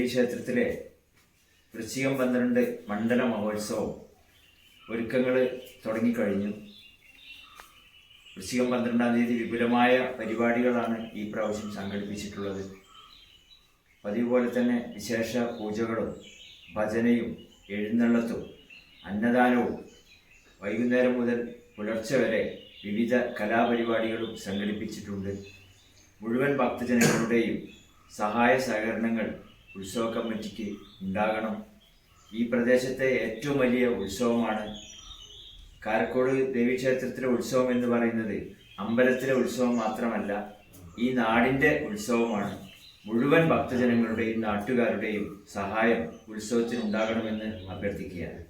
ദേവീക്ഷേത്രത്തിലെ വൃശ്ചികം 12 മണ്ഡല മഹോത്സവം ഒരുക്കങ്ങൾ തുടങ്ങിക്കഴിഞ്ഞു. വൃശ്ചികം 12-ാം തീയതി വിപുലമായ പരിപാടികളാണ് ഈ പ്രാവശ്യം സംഘടിപ്പിച്ചിട്ടുള്ളത്. പതിവ് പോലെ തന്നെ വിശേഷ പൂജകളും ഭജനയും എഴുന്നള്ളത്തും അന്നദാനവും വൈകുന്നേരം മുതൽ പുലർച്ചെ വരെ വിവിധ കലാപരിപാടികളും സംഘടിപ്പിച്ചിട്ടുണ്ട്. മുഴുവൻ ഭക്തജനങ്ങളുടെയും സഹായ സഹകരണങ്ങൾ ഉത്സവ കമ്മിറ്റിക്ക് ഉണ്ടാകണം. ഈ പ്രദേശത്തെ ഏറ്റവും വലിയ ഉത്സവമാണ് കാരക്കോട് ദേവീക്ഷേത്രത്തിലെ ഉത്സവം എന്ന് പറയുന്നത്. അമ്പലത്തിലെ ഉത്സവം മാത്രമല്ല, ഈ നാടിൻ്റെ ഉത്സവമാണ്. മുഴുവൻ ഭക്തജനങ്ങളുടെയും നാട്ടുകാരുടെയും സഹായം ഉത്സവത്തിനുണ്ടാകണമെന്ന് അഭ്യർത്ഥിക്കുകയാണ്.